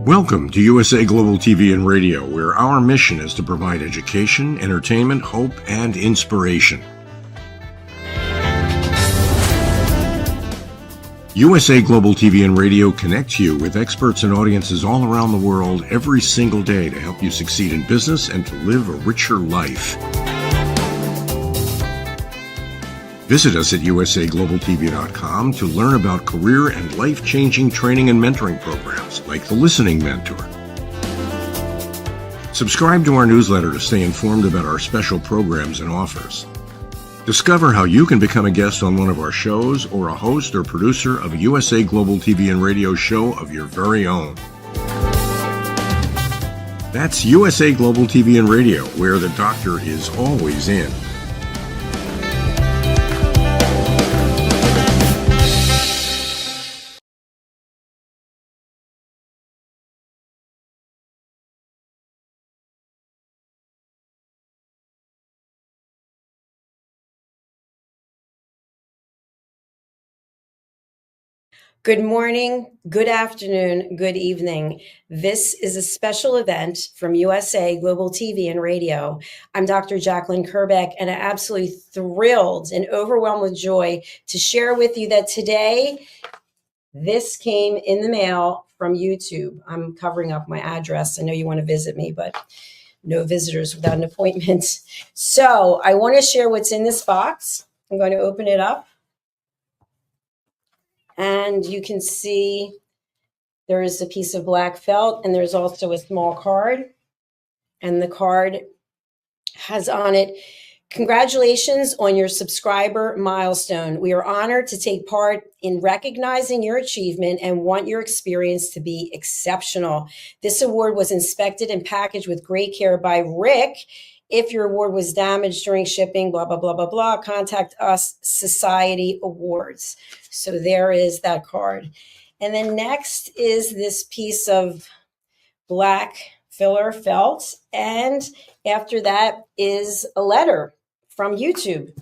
Welcome to USA Global TV and Radio, where our mission is to provide education, entertainment, hope, and inspiration. USA Global TV and Radio connects you with experts and audiences all around the world every single day to help you succeed in business and to live a richer life. Visit us at usaglobaltv.com to learn about career and life-changing training and mentoring programs like the Listening Mentor. Subscribe to our newsletter to stay informed about our special programs and offers. Discover how you can become a guest on one of our shows or a host or producer of a USA Global TV and Radio show of your very own. That's USA Global TV and Radio, where the doctor is always in. Good morning, good afternoon, good evening. This is a special event from USA Global TV and Radio. I'm Dr. JACALYN KERBECK, and I'm absolutely thrilled and overwhelmed with joy to share with you that today, this came in the mail from YouTube. I'm covering up my address. I know you want to visit me, but no visitors without an appointment. So I want to share what's in this box. I'm going to open it up. And you can see there is a piece of black felt, and there's also a small card. And the card has on it, "Congratulations on your subscriber milestone. We are honored to take part in recognizing your achievement and want your experience to be exceptional. This award was inspected and packaged with great care by Rick. If your award was damaged during shipping, blah, blah, blah, blah, blah, contact us, Society Awards." So there is that card. And then next is this piece of black filler felt. And after that is a letter from YouTube.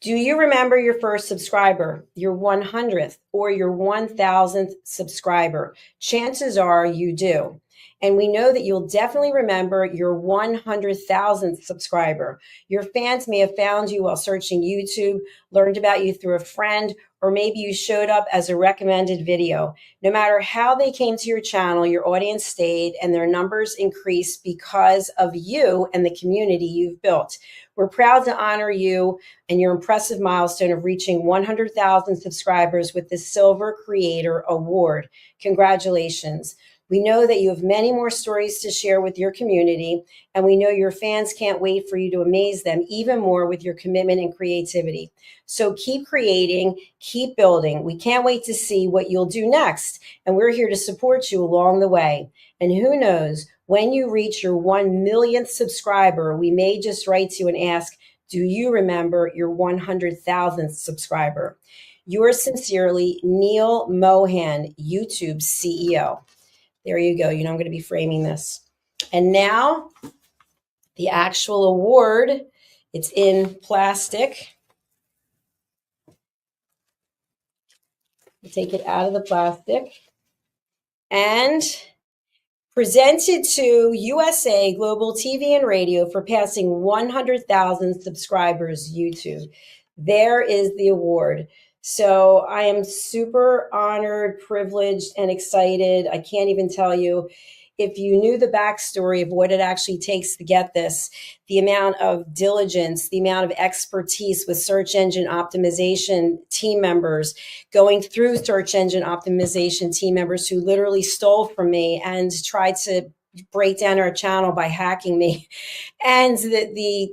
Do you remember your first subscriber, your 100th, or your 1000th subscriber? Chances are you do. And we know that you'll definitely remember your 100,000th subscriber. Your fans may have found you while searching YouTube, learned about you through a friend, or maybe you showed up as a recommended video. No matter how they came to your channel, your audience stayed and their numbers increased because of you and the community you've built. We're proud to honor you and your impressive milestone of reaching 100,000 subscribers with the Silver Creator Award. Congratulations. We know that you have many more stories to share with your community, and we know your fans can't wait for you to amaze them even more with your commitment and creativity. So keep creating, keep building. We can't wait to see what you'll do next, and we're here to support you along the way. And who knows, when you reach your 1 millionth subscriber, we may just write to you and ask, do you remember your 100,000th subscriber? Yours sincerely, Neil Mohan, YouTube CEO. There you go. You know, I'm going to be framing this. And now the actual award, it's in plastic. You take it out of the plastic and presented to USA Global TV and Radio for passing 100,000 subscribers YouTube. There is the award. So I am super honored, privileged, and excited. I can't even tell you. If you knew the backstory of what it actually takes to get this, the amount of diligence, the amount of expertise with search engine optimization team members, going through search engine optimization team members who literally stole from me and tried to break down our channel by hacking me, and the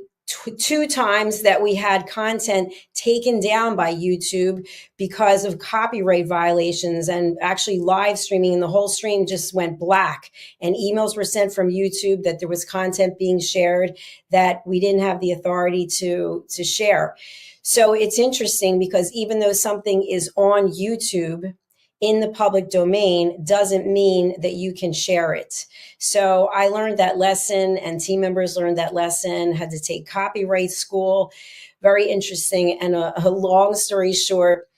two times that we had content taken down by YouTube because of copyright violations and actually live streaming, and the whole stream just went black, and emails were sent from YouTube that there was content being shared that we didn't have the authority to share. So it's interesting because even though something is on YouTube in the public domain doesn't mean that you can share it. So I learned that lesson, and team members learned that lesson, had to take copyright school. Very interesting. And a long story short,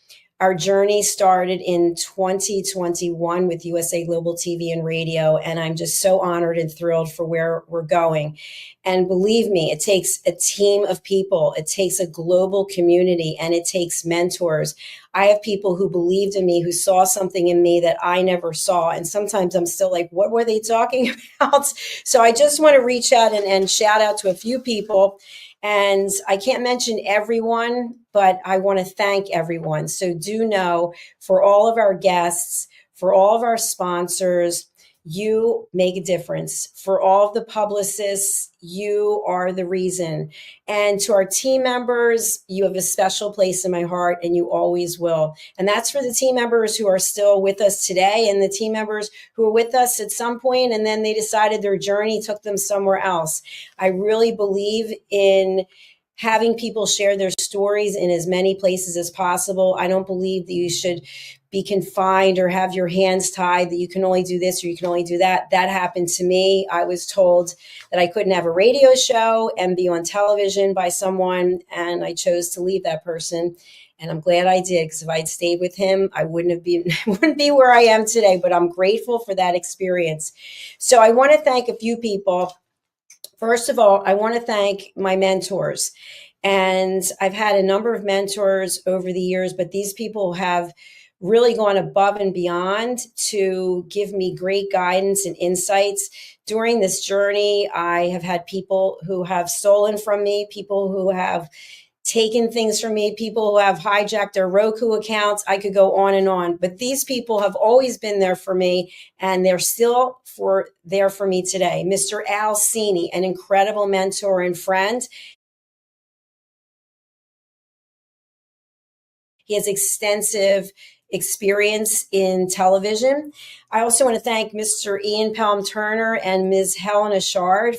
Our journey started in 2021 with USA Global TV and Radio, and I'm just so honored and thrilled for where we're going. And believe me, it takes a team of people, it takes a global community, and it takes mentors. I have people who believed in me, who saw something in me that I never saw. And sometimes I'm still like, what were they talking about? So I just want to reach out and shout out to a few people. And I can't mention everyone, but I want to thank everyone. So do know, for all of our guests, for all of our sponsors, you make a difference. For all of the publicists, you are the reason. And to our team members, you have a special place in my heart, and you always will. And that's for the team members who are still with us today, and the team members who were with us at some point and then they decided their journey took them somewhere else. I really believe in having people share their stories in as many places as possible. I don't believe that you should be confined or have your hands tied, that you can only do this or you can only do that. That happened to me. I was told that I couldn't have a radio show and be on television by someone, and I chose to leave that person. And I'm glad I did, because if I'd stayed with him, I wouldn't be where I am today. But I'm grateful for that experience. So I want to thank a few people. First of all, I want to thank my mentors. And I've had a number of mentors over the years, but these people have really gone above and beyond to give me great guidance and insights. During this journey, I have had people who have stolen from me, people who have taken things from me, people who have hijacked their Roku accounts. I could go on and on, but these people have always been there for me, and they're still there for me today. Mr. Al Cini, an incredible mentor and friend. He has extensive experience in television. I also want to thank Mr. Ian Pelham Turner and Ms. Helena Shard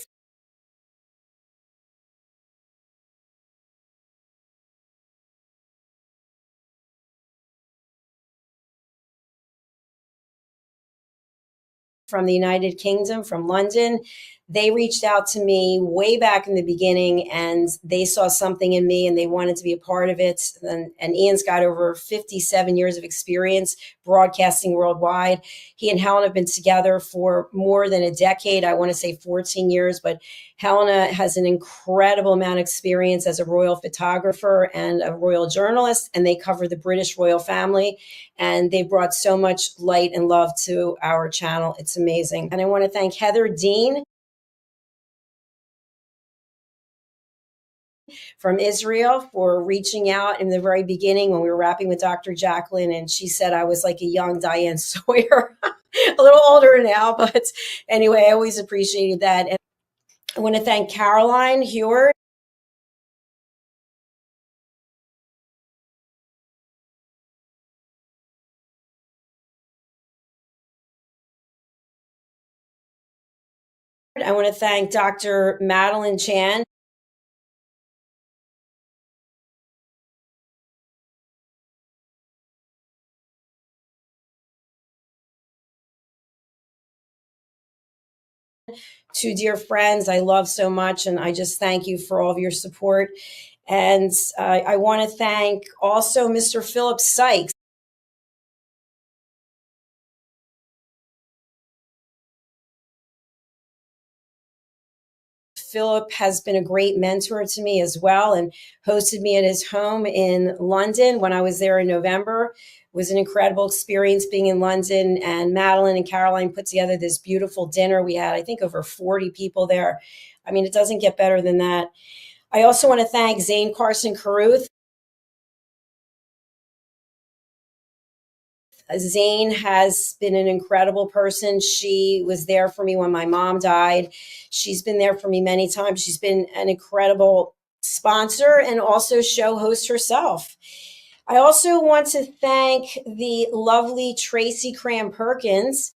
from the United Kingdom, from London. They reached out to me way back in the beginning, and they saw something in me and they wanted to be a part of it. And Ian's got over 57 years of experience broadcasting worldwide. He and Helen have been together for more than a decade. I want to say 14 years, but Helena has an incredible amount of experience as a royal photographer and a royal journalist, and they cover the British royal family. And they brought so much light and love to our channel. It's amazing. And I want to thank Heather Dean from Israel for reaching out in the very beginning when we were rapping with Dr. JACALYN. And she said I was like a young Diane Sawyer, a little older now. But anyway, I always appreciated that. And I want to thank Caroline Heward. I want to thank Dr. Madeline Chan. Two dear friends I love so much, and I just thank you for all of your support. And I want to thank also Mr. Philip Sykes. Philip has been a great mentor to me as well, and hosted me at his home in London when I was there in November. It was an incredible experience being in London, and Madeline and Caroline put together this beautiful dinner. We had, I think, over 40 people there. I mean, it doesn't get better than that. I also want to thank Zane Carson Carruth. Zane has been an incredible person. She was there for me when my mom died. She's been there for me many times. She's been an incredible sponsor and also show host herself. I also want to thank the lovely Tracy Cram Perkins.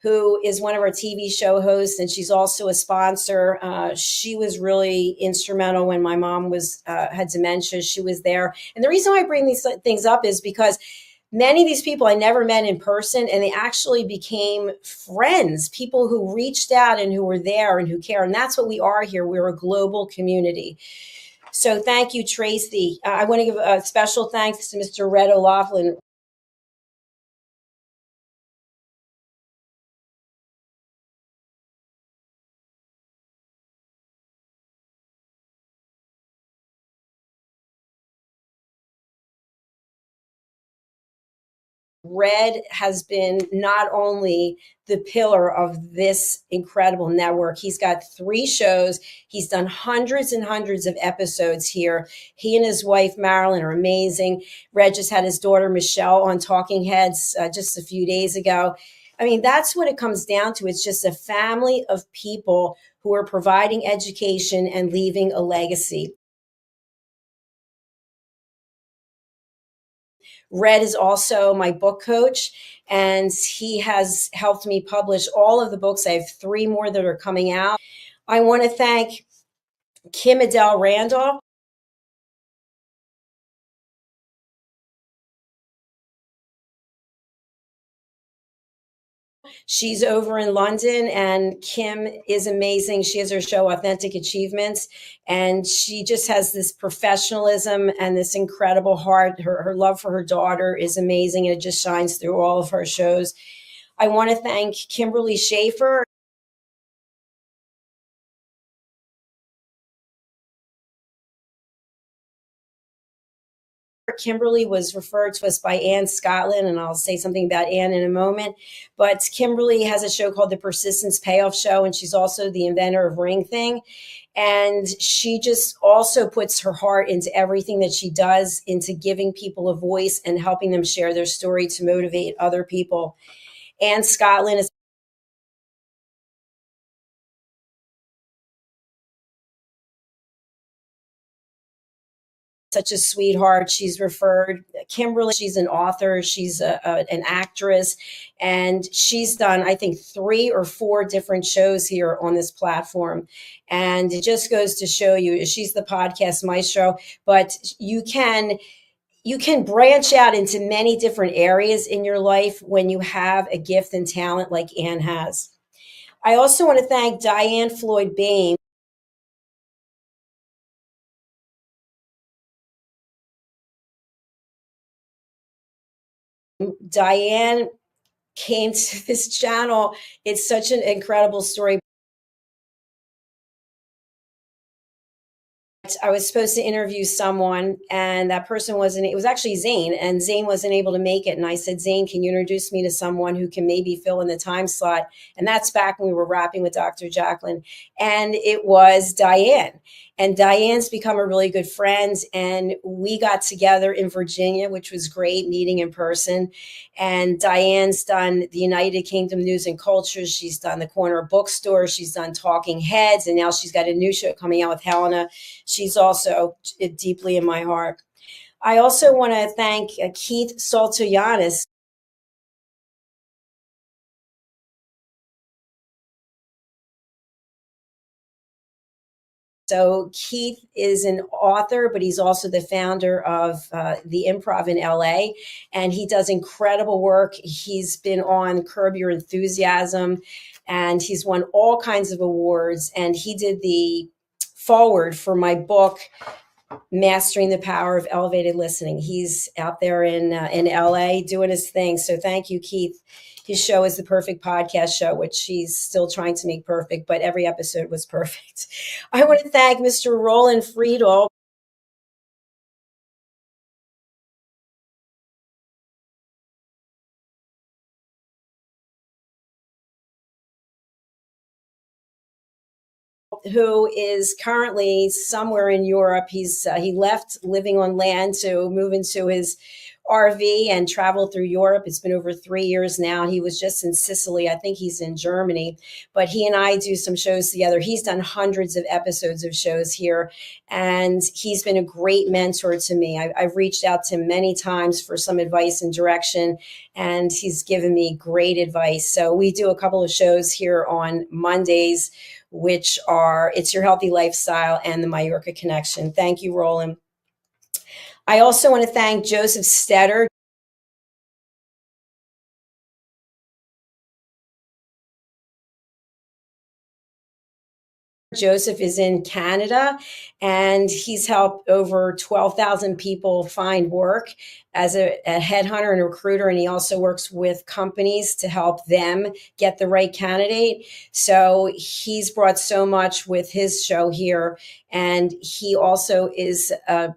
Who is one of our TV show hosts, and she's also a sponsor. She was really instrumental when my mom had dementia. She was there. And the reason why I bring these things up is because Many of these people I never met in person, and they actually became friends, people who reached out and who were there and who care. And that's what we are here. We're a global community. So thank you, Tracy. I want to give a special thanks to Mr. Red O'Loughlin. Red has been not only the pillar of this incredible network, he's got 3 shows. He's done hundreds and hundreds of episodes here. He and his wife, Marilyn, are amazing. Red just had his daughter, Michelle, on Talking Heads just a few days ago. I mean, that's what it comes down to. It's just a family of people who are providing education and leaving a legacy. Red is also my book coach, and he has helped me publish all of the books. I have 3 more that are coming out. I want to thank Kim Adele Randolph. She's over in London, and Kim is amazing. She has her show, Authentic Achievements, and she just has this professionalism and this incredible heart. Her love for her daughter is amazing, and it just shines through all of her shows. I want to thank Kimberly Schaefer. Kimberly was referred to us by Ann Scotland, and I'll say something about Ann in a moment. But Kimberly has a show called The Persistence Payoff Show, and she's also the inventor of Ring Thing. And she just also puts her heart into everything that she does, into giving people a voice and helping them share their story to motivate other people. Ann Scotland is such a sweetheart. She's referred Kimberly. She's an author. She's an actress, and she's done, I think, 3 or 4 different shows here on this platform. And it just goes to show you, she's the podcast maestro, but you can branch out into many different areas in your life when you have a gift and talent like Ann has. I also want to thank Diane Floyd Bain. Diane came to this channel. It's such an incredible story. I was supposed to interview someone, and that person wasn't, it was actually Zane, and Zane wasn't able to make it. And I said, Zane, can you introduce me to someone who can maybe fill in the time slot? And that's back when we were rapping with Dr. JACALYN. And it was Diane. And Diane's become a really good friend. And we got together in Virginia, which was great, meeting in person. And Diane's done the United Kingdom News and Culture. She's done the Corner Bookstore. She's done Talking Heads. And now she's got a new show coming out with Helena. She's also deeply in my heart. I also want to thank Keith Saltoyanis. So Keith is an author, but he's also the founder of the Improv in LA, and he does incredible work. He's been on Curb Your Enthusiasm, and he's won all kinds of awards. And he did the foreword for my book, Mastering the Power of Elevated Listening. He's out there in LA doing his thing. So thank you, Keith. His show is the Perfect Podcast Show, which he's still trying to make perfect, but every episode was perfect. I want to thank Mr. Roland Friedel. Who is currently somewhere in Europe. He left living on land to move into his RV and travel through Europe. It's been over 3 years now. He was just in Sicily. I think he's in Germany, but he and I do some shows together. He's done hundreds of episodes of shows here, and he's been a great mentor to me. I've reached out to him many times for some advice and direction, and he's given me great advice. So we do a couple of shows here on Mondays, which are It's Your Healthy Lifestyle and the Mallorca Connection. Thank you, Roland. I also want to thank Joseph Stetter. Joseph is in Canada, and he's helped over 12,000 people find work as a headhunter and recruiter. And he also works with companies to help them get the right candidate. So he's brought so much with his show here. And he also is a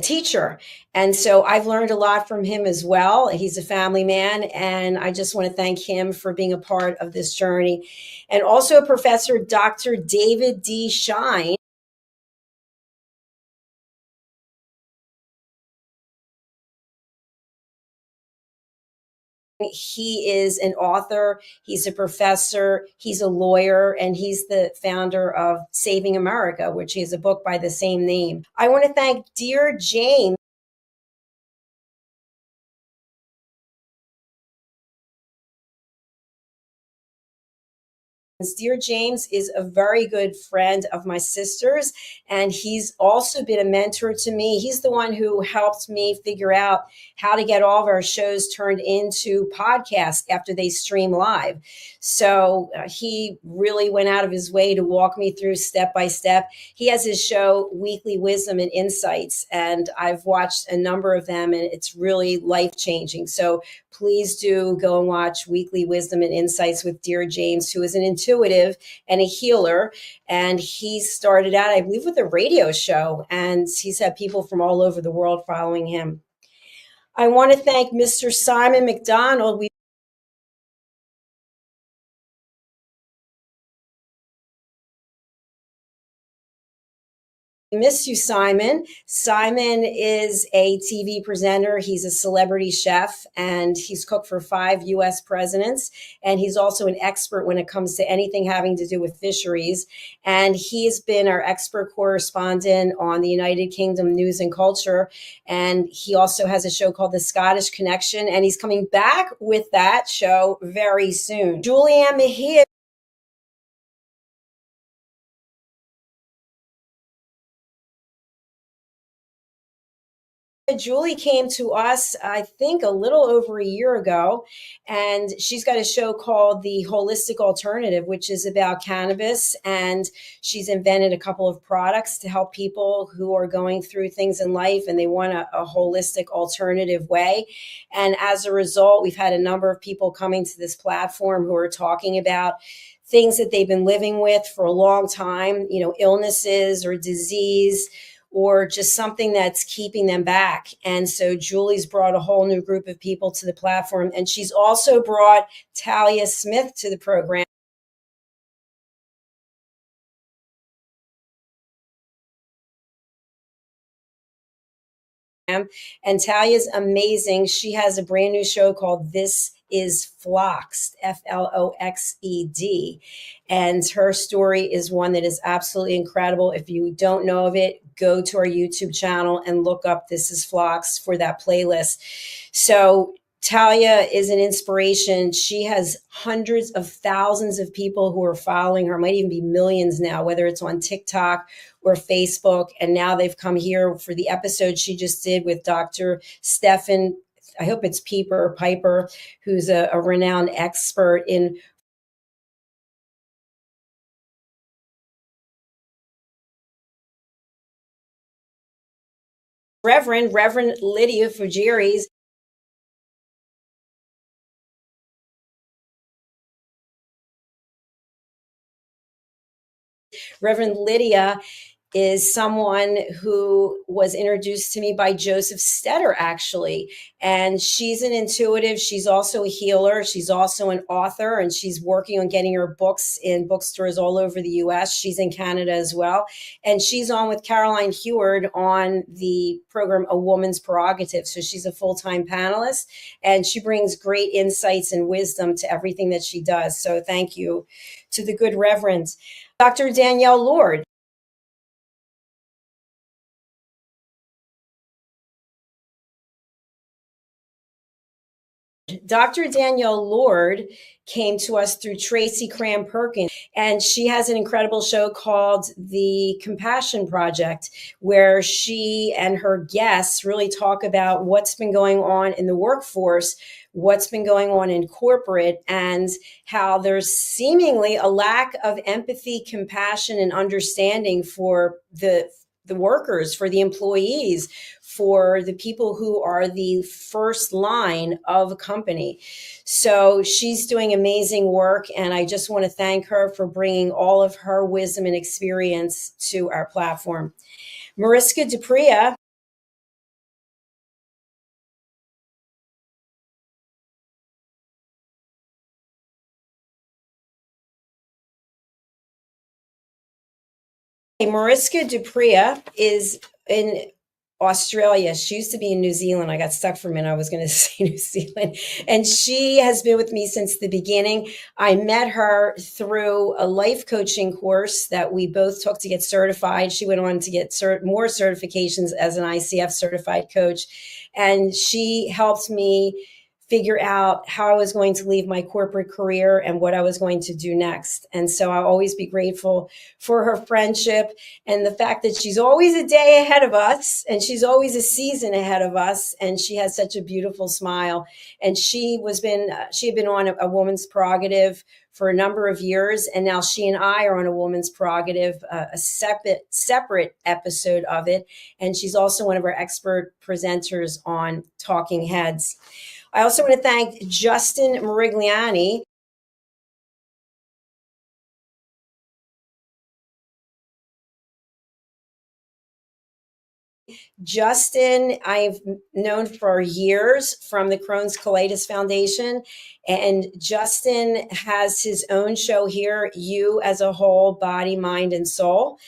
teacher. And so I've learned a lot from him as well. He's a family man, and I just want to thank him for being a part of this journey. And also Professor Dr. David D. Shine. He is an author, he's a professor, he's a lawyer, and he's the founder of Saving America, which is a book by the same name. I want to thank Dear James. Dear James is a very good friend of my sister's, and he's also been a mentor to me. He's the one who helped me figure out how to get all of our shows turned into podcasts after they stream live. So he really went out of his way to walk me through step by step. He has his show, Weekly Wisdom and Insights, and I've watched a number of them, and it's really life-changing. So please do go and watch Weekly Wisdom and Insights with Dear James, who is an intuitive and a healer. And he started out, I believe, with a radio show, and he's had people from all over the world following him. I want to thank Mr. Simon McDonald. We miss you, Simon. Simon is a TV presenter. He's a celebrity chef, and he's cooked for 5 U.S. presidents. And he's also an expert when it comes to anything having to do with fisheries. And he's been our expert correspondent on the United Kingdom News and Culture. And he also has a show called The Scottish Connection, and he's coming back with that show very soon. Julianne Mejia. Julie came to us, I think, a little over a year ago, and she's got a show called The Holistic Alternative, which is about cannabis. And she's invented a couple of products to help people who are going through things in life and they want a holistic alternative way. And as a result, we've had a number of people coming to this platform who are talking about things that they've been living with for a long time, illnesses or disease, or just something that's keeping them back. And so Julie's brought a whole new group of people to the platform. And she's also brought Talia Smith to the program. And Talia's amazing. She has a brand new show called This is Floxed, Floxed. And her story is one that is absolutely incredible. If you don't know of it, go to our YouTube channel and look up This is Floxed for that playlist. So Talia is an inspiration. She has hundreds of thousands of people who are following her, might even be millions now, whether it's on TikTok or Facebook. And now they've come here for the episode she just did with Dr. Stefan, I hope it's Piper, who's a renowned expert in Reverend Lydia Fujiris. Reverend Lydia is someone who was introduced to me by Joseph Stetter, actually. And she's an intuitive. She's also a healer. She's also an author, and she's working on getting her books in bookstores all over the U.S. She's in Canada as well. And she's on with Caroline Heward on the program A Woman's Prerogative. So she's a full-time panelist, and she brings great insights and wisdom to everything that she does. So thank you to the good Reverend. Dr. Danielle Lord. Dr. Danielle Lord came to us through Tracy Cram Perkins, and she has an incredible show called The Compassion Project, where she and her guests really talk about what's been going on in the workforce, what's been going on in corporate, and how there's seemingly a lack of empathy, compassion, and understanding for the workers, for the employees, for the people who are the first line of a company. So she's doing amazing work, and I just want to thank her for bringing all of her wisdom and experience to our platform. Mariska Dupria. Mariska Dupria is in Australia. She used to be in New Zealand. I got stuck for a minute. I was going to say New Zealand. And she has been with me since the beginning. I met her through a life coaching course that we both took to get certified. She went on to get more certifications as an ICF certified coach. And she helped me figure out how I was going to leave my corporate career and what I was going to do next. And so I'll always be grateful for her friendship and the fact that she's always a day ahead of us and she's always a season ahead of us. And she has such a beautiful smile. And she had been on a woman's prerogative for a number of years. And now she and I are on a woman's prerogative, a separate episode of it. And she's also one of our expert presenters on Talking Heads. I also want to thank Justin Morigliani. Justin, I've known for years from the Crohn's Colitis Foundation, and Justin has his own show here, You as a Whole, Body, Mind, and Soul.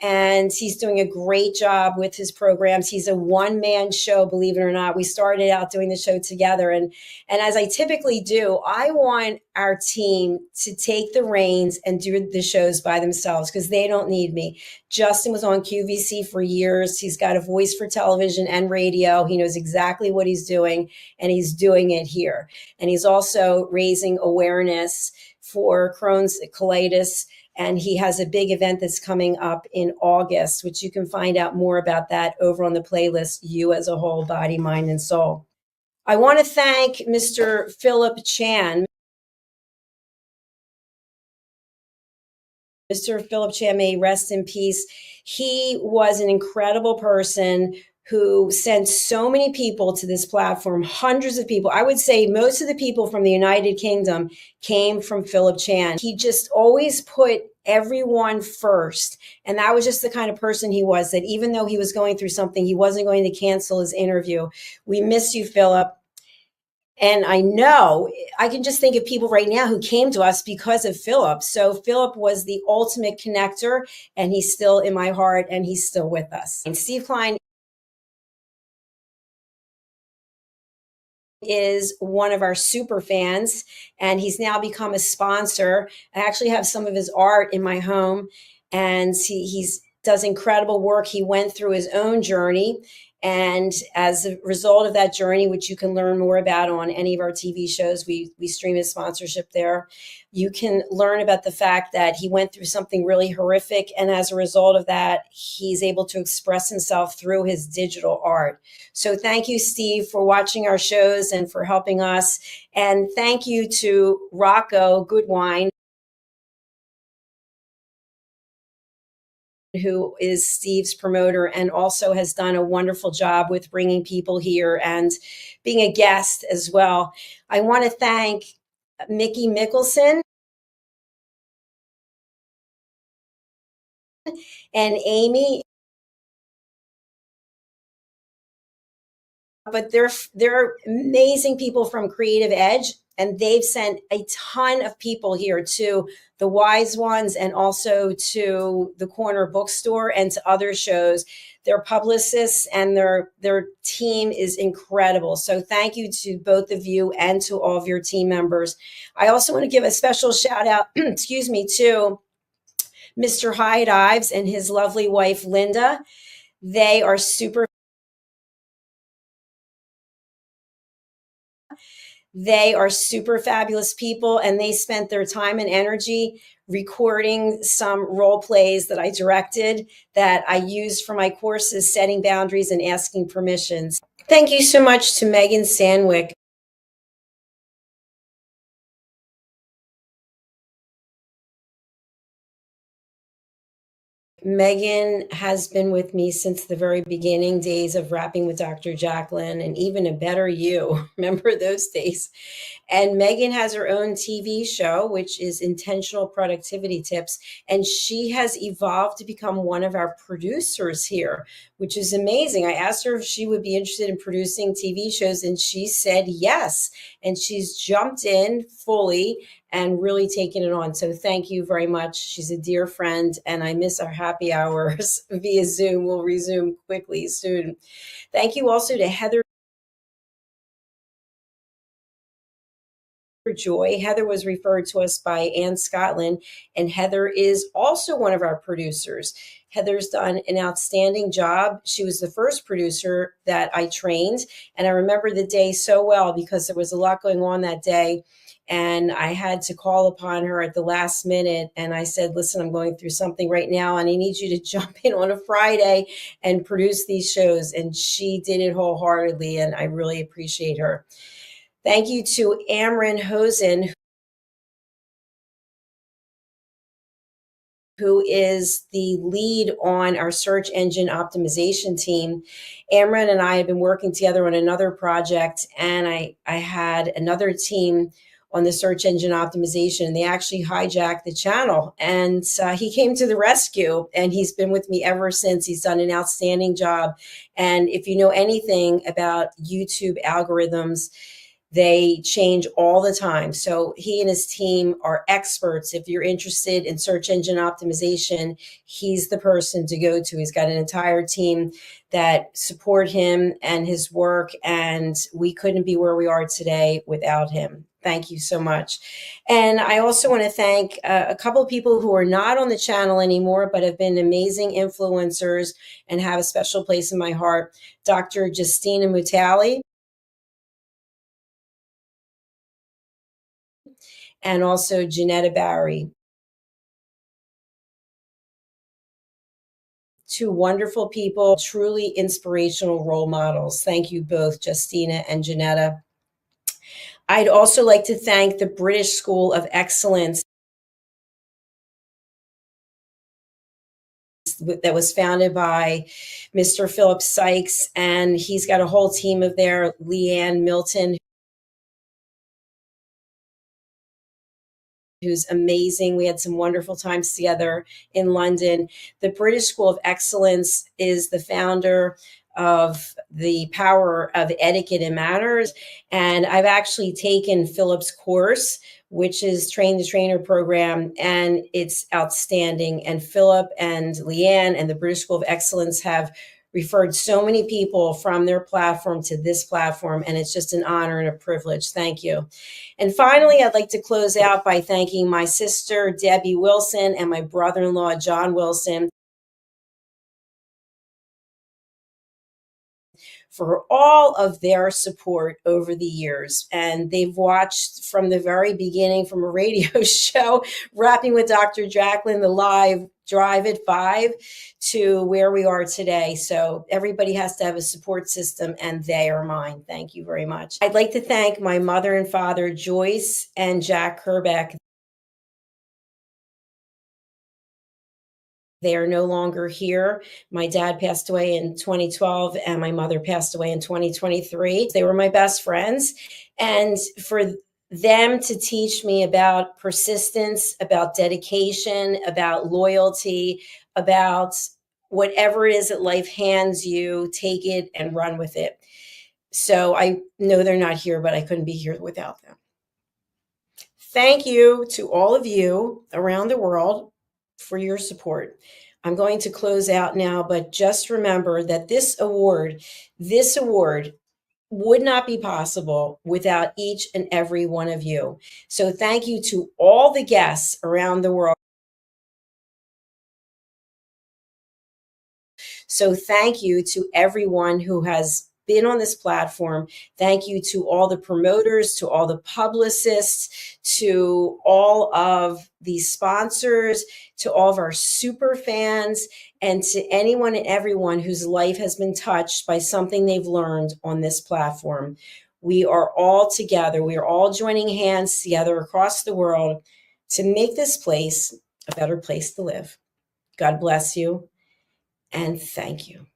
And he's doing a great job with his programs. He's a one-man show, believe it or not. We started out doing the show together. And as I typically do, I want our team to take the reins and do the shows by themselves because they don't need me. Justin was on QVC for years. He's got a voice for television and radio. He knows exactly what he's doing, and he's doing it here. And he's also raising awareness for Crohn's colitis. And he has a big event that's coming up in August, which you can find out more about that over on the playlist, You as a Whole, Body, Mind, and Soul. I want to thank Mr. Philip Chan. Mr. Philip Chan, may rest in peace. He was an incredible person who sent so many people to this platform, hundreds of people. I would say most of the people from the United Kingdom came from Philip Chan. He just always put everyone first. And that was just the kind of person he was, that even though he was going through something, he wasn't going to cancel his interview. We miss you, Philip. And I know I can just think of people right now who came to us because of Philip. So Philip was the ultimate connector, and he's still in my heart, and he's still with us. And Steve Klein is one of our super fans, and he's now become a sponsor. I actually have some of his art in my home, and he's does incredible work. He went through his own journey, and as a result of that journey, which you can learn more about on any of our TV shows, we stream his sponsorship there. You can learn about the fact that he went through something really horrific, and as a result of that, he's able to express himself through his digital art. So thank you, Steve, for watching our shows and for helping us. And thank you to Rocco Goodwine, who is Steve's promoter and also has done a wonderful job with bringing people here and being a guest as well. I want to thank Mickey Mickelson and Amy. But they're amazing people from Creative Edge, and they've sent a ton of people here to the Wise Ones and also to the Corner Bookstore and to other shows. Their publicists and their team is incredible. So thank you to both of you and to all of your team members. I also want to give a special shout out, excuse me, to Mr. Hyde Ives and his lovely wife, Linda. They are super. They are super fabulous people, and they spent their time and energy recording some role plays that I directed that I used for my courses, setting boundaries and asking permissions. Thank you so much to Megan Sandwick. Megan has been with me since the very beginning days of Rapping with Dr. JACALYN, and even a better you. Remember those days? And Megan has her own TV show, which is Intentional Productivity Tips. And she has evolved to become one of our producers here, which is amazing. I asked her if she would be interested in producing TV shows, and she said yes. And she's jumped in fully and really taken it on. So thank you very much. She's a dear friend, and I miss our happy hours via Zoom. We'll resume quickly soon. Thank you also to Heather Joy. Heather was referred to us by Ann Scotland, and Heather is also one of our producers. Heather's done an outstanding job. She was the first producer that I trained, and I remember the day so well because there was a lot going on that day, and I had to call upon her at the last minute, and I said, listen, I'm going through something right now, and I need you to jump in on a Friday and produce these shows, and she did it wholeheartedly, and I really appreciate her. Thank you to Amron Hosen, who is the lead on our search engine optimization team. Amron and I have been working together on another project, and I had another team on the search engine optimization, and they actually hijacked the channel. And he came to the rescue, and he's been with me ever since. He's done an outstanding job. And if you know anything about YouTube algorithms, they change all the time. So he and his team are experts. If you're interested in search engine optimization, he's the person to go to. He's got an entire team that support him and his work, and we couldn't be where we are today without him. Thank you so much. And I also want to thank a couple of people who are not on the channel anymore, but have been amazing influencers and have a special place in my heart. Dr. Justina Mutali, and also Janetta Barry. Two wonderful people, truly inspirational role models. Thank you both, Justina and Janetta. I'd also like to thank the British School of Excellence that was founded by Mr. Philip Sykes, and he's got a whole team of there, Leanne Milton, who's amazing. We had some wonderful times together in London. The British School of Excellence is the founder of the Power of Etiquette and Manners. And I've actually taken Philip's course, which is Train the Trainer program, and it's outstanding. And Philip and Leanne and the British School of Excellence have referred so many people from their platform to this platform, and it's just an honor and a privilege. Thank you. And finally, I'd like to close out by thanking my sister, Debbie Wilson, and my brother-in-law, John Wilson, for all of their support over the years. And they've watched from the very beginning, from a radio show, Rapping with Dr. JACALYN, the live Drive at 5, to where we are today. So everybody has to have a support system, and they are mine. Thank you very much. I'd like to thank my mother and father, Joyce and Jack KERBECK. They are no longer here. My dad passed away in 2012, and my mother passed away in 2023. They were my best friends. And for them to teach me about persistence, about dedication, about loyalty, about whatever it is that life hands you, take it and run with it. So I know they're not here, but I couldn't be here without them. Thank you to all of you around the world for your support. I'm going to close out now, but just remember that this award would not be possible without each and every one of you. So thank you to all the guests around the world. So thank you to everyone who has been on this platform. Thank you to all the promoters, to all the publicists, to all of the sponsors, to all of our super fans, and to anyone and everyone whose life has been touched by something they've learned on this platform. We are all together. We are all joining hands together across the world to make this place a better place to live. God bless you, and thank you.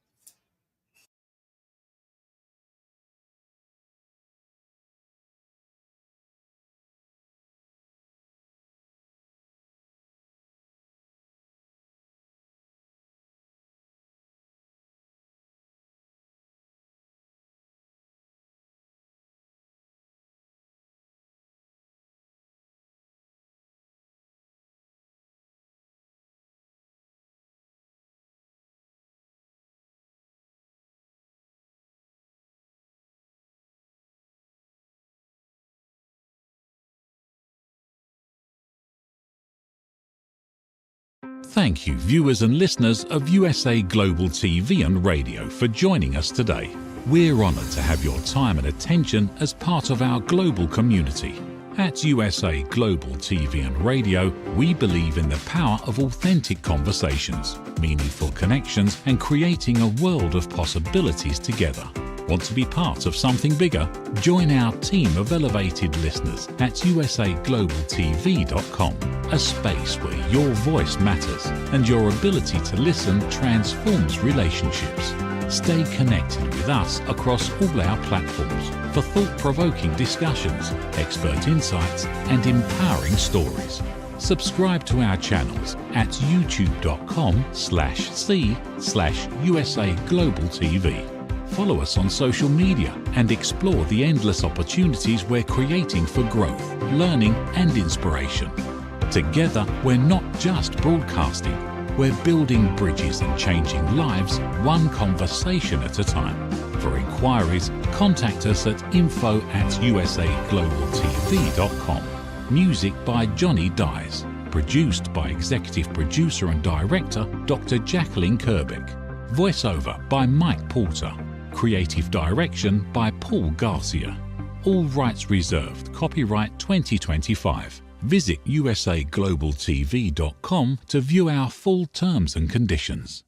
Thank you, viewers and listeners of USA Global TV and Radio, for joining us today. We're honoured to have your time and attention as part of our global community. At USA Global TV and Radio, we believe in the power of authentic conversations, meaningful connections, and creating a world of possibilities together. Want to be part of something bigger? Join our team of elevated listeners at usaglobaltv.com, a space where your voice matters and your ability to listen transforms relationships. Stay connected with us across all our platforms for thought-provoking discussions, expert insights, and empowering stories. Subscribe to our channels at youtube.com/c/usaglobaltv. Follow us on social media and explore the endless opportunities we're creating for growth, learning, and inspiration. Together, we're not just broadcasting, we're building bridges and changing lives one conversation at a time. For inquiries, contact us at info@usaglobaltv.com. Music by Johnny Dies. Produced by Executive Producer and Director Dr. JACALYN KERBECK. Voiceover by Mike Porter. Creative Direction by Paul Garcia. All rights reserved. Copyright 2025. Visit usaglobaltv.com to view our full terms and conditions.